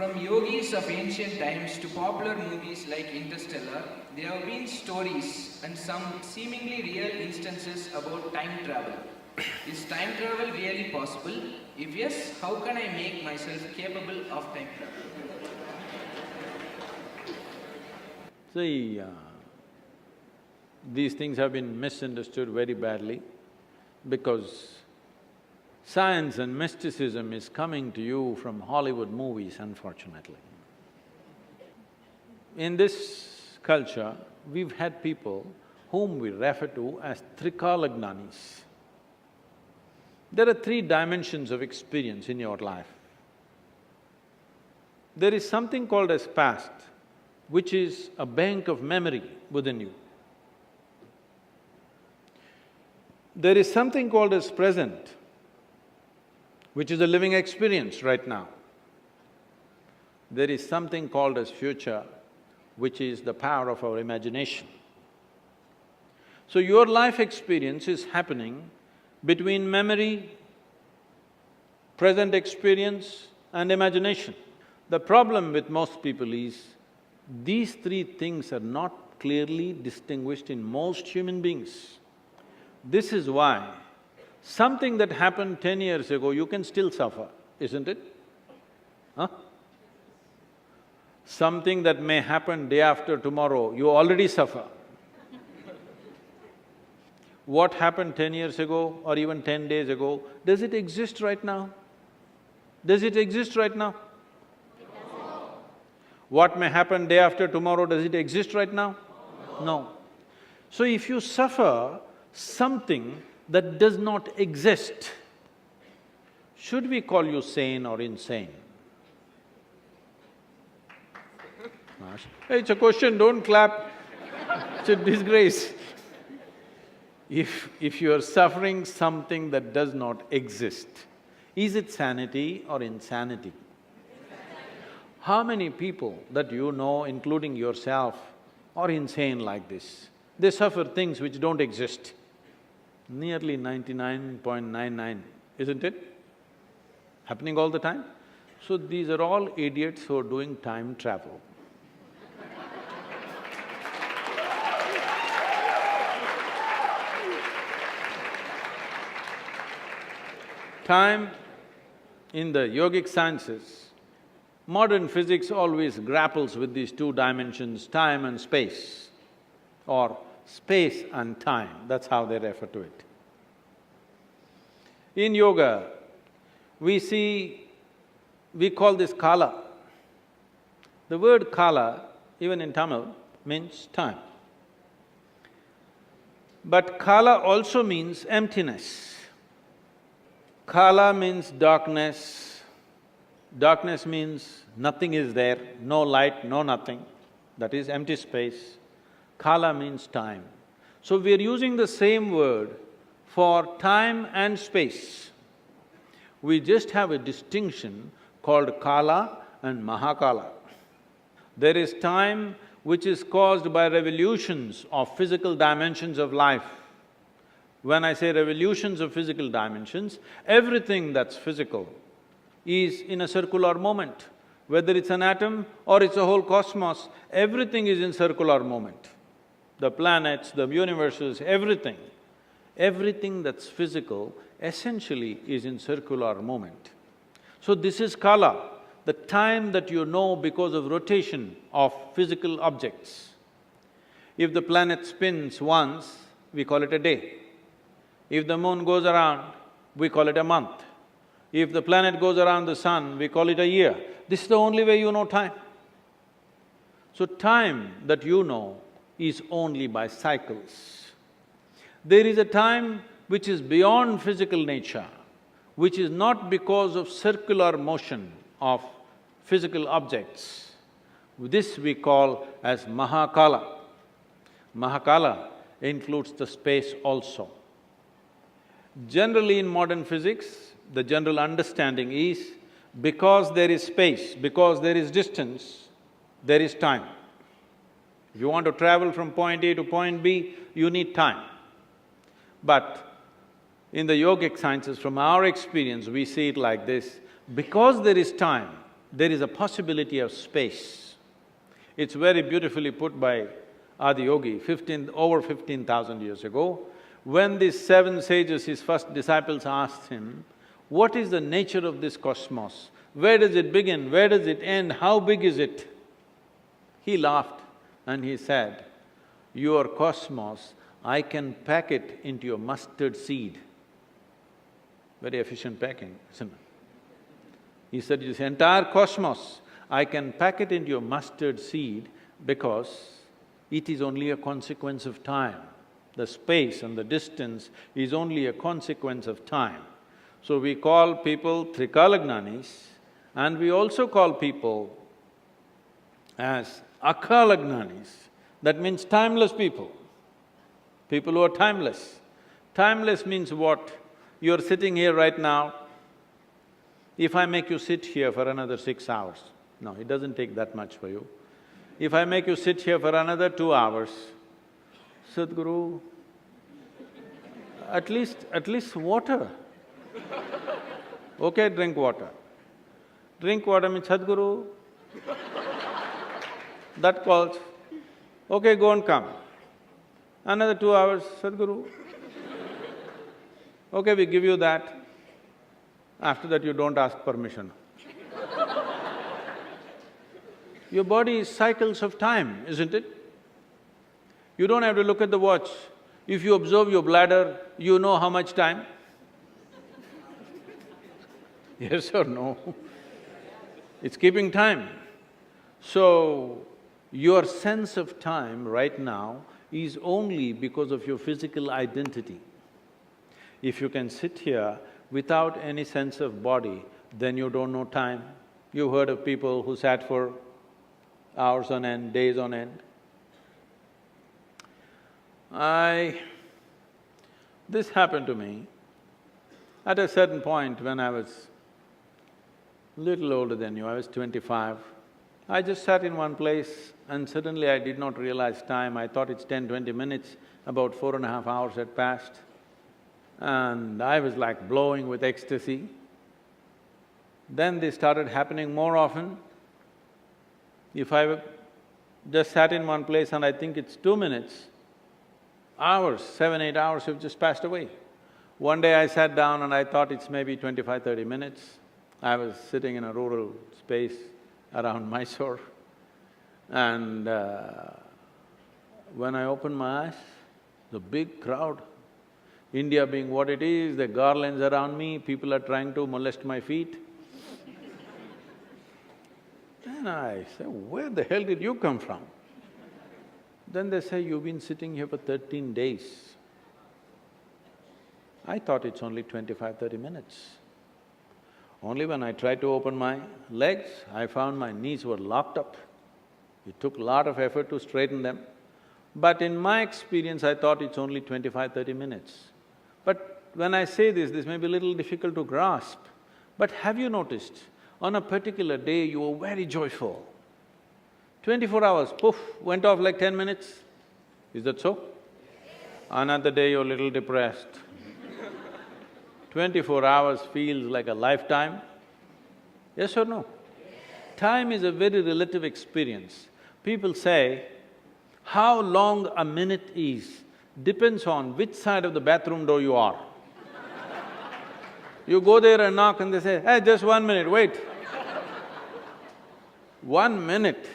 From yogis of ancient times to popular movies like Interstellar, there have been stories and some seemingly real instances about time travel. Is time travel really possible? If yes, how can I make myself capable of time travel? See, these things have been misunderstood very badly because science and mysticism is coming to you from Hollywood movies, unfortunately. In this culture, we've had people whom we refer to as Trikalagnanis. There are three dimensions of experience in your life. There is something called as past, which is a bank of memory within you. There is something called as present, which is a living experience right now. There is something called as future, which is the power of our imagination. So your life experience is happening between memory, present experience and imagination. The problem with most people is, these three things are not clearly distinguished in most human beings. This is why something that happened 10 years ago, you can still suffer, isn't it? Huh? Something that may happen day after tomorrow, you already suffer. What happened 10 years ago or even 10 days ago, does it exist right now? Does it exist right now? What may happen day after tomorrow, does it exist right now? No. So if you suffer something that does not exist, should we call you sane or insane? Hey, it's a question, don't clap, it's a disgrace. If you are suffering something that does not exist, is it sanity or insanity? How many people that you know, including yourself, are insane like this? They suffer things which don't exist. Nearly 99.99, isn't it? Happening all the time? So these are all idiots who are doing time travel. Time, in the yogic sciences, modern physics always grapples with these two dimensions, time and space, or space and time, that's how they refer to it. In yoga, we call this kala. The word kala, even in Tamil, means time. But kala also means emptiness. Kala means darkness. Darkness means nothing is there, no light, no nothing, that is empty space. Kala means time. So we are using the same word for time and space. We just have a distinction called Kala and Mahakala. There is time which is caused by revolutions of physical dimensions of life. When I say revolutions of physical dimensions, everything that's physical is in a circular moment. Whether it's an atom or it's a whole cosmos, everything is in circular moment. The planets, the universes, everything. Everything that's physical essentially is in circular moment. So this is kala, the time that you know because of rotation of physical objects. If the planet spins once, we call it a day. If the moon goes around, we call it a month. If the planet goes around the sun, we call it a year. This is the only way you know time. So time that you know is only by cycles. There is a time which is beyond physical nature, which is not because of circular motion of physical objects. This we call as Mahakala. Mahakala includes the space also. Generally in modern physics, the general understanding is, because there is space, because there is distance, there is time. If you want to travel from point A to point B, you need time. But in the yogic sciences, from our experience, we see it like this: because there is time, there is a possibility of space. It's very beautifully put by Adiyogi, over 15,000 years ago. When these seven sages, his first disciples, asked him, what is the nature of this cosmos? Where does it begin? Where does it end? How big is it? He laughed and he said, your cosmos, I can pack it into your mustard seed. Very efficient packing, isn't it? He said, this entire cosmos, I can pack it into your mustard seed because it is only a consequence of time. The space and the distance is only a consequence of time. So we call people Trikalagnanis, and we also call people as Akalagnanis. That means timeless people, people who are timeless. Timeless means what? You're sitting here right now. If I make you sit here for another 6 hours, no, it doesn't take that much for you. If I make you sit here for another 2 hours, Sadhguru, at least water. Okay, drink water. Drink water means, Sadhguru, that calls, okay, go and come. Another 2 hours, Sadhguru. Okay, we give you that. After that, you don't ask permission. Your body is cycles of time, isn't it? You don't have to look at the watch. If you observe your bladder, you know how much time? Yes or no? It's keeping time. So, your sense of time right now is only because of your physical identity. If you can sit here without any sense of body, then you don't know time. You've heard of people who sat for hours on end, days on end. This happened to me at a certain point when I was little older than you, I was 25. I just sat in one place and suddenly I did not realize time. I thought it's 10-20 minutes, about 4.5 hours had passed. And I was like blowing with ecstasy. Then they started happening more often. If I just sat in one place and I think it's 2 minutes, hours, 7-8 hours have just passed away. One day I sat down and I thought it's maybe 25-30 minutes. I was sitting in a rural space around Mysore, and when I opened my eyes, the big crowd, India being what it is, the garlands around me, people are trying to molest my feet. Then I say, where the hell did you come from? Then they say, you've been sitting here for 13 days. I thought it's only 25-30 minutes. Only when I tried to open my legs, I found my knees were locked up. It took a lot of effort to straighten them. But in my experience, I thought it's only 25-30 minutes. But when I say this may be a little difficult to grasp. But have you noticed, on a particular day you were very joyful. 24 hours, poof, went off like 10 minutes. Is that so? Another day you're a little depressed. 24 hours feels like a lifetime. Yes or no? Time is a very relative experience. People say, how long a minute is depends on which side of the bathroom door you are. You go there and knock and they say, hey, just 1 minute, wait. 1 minute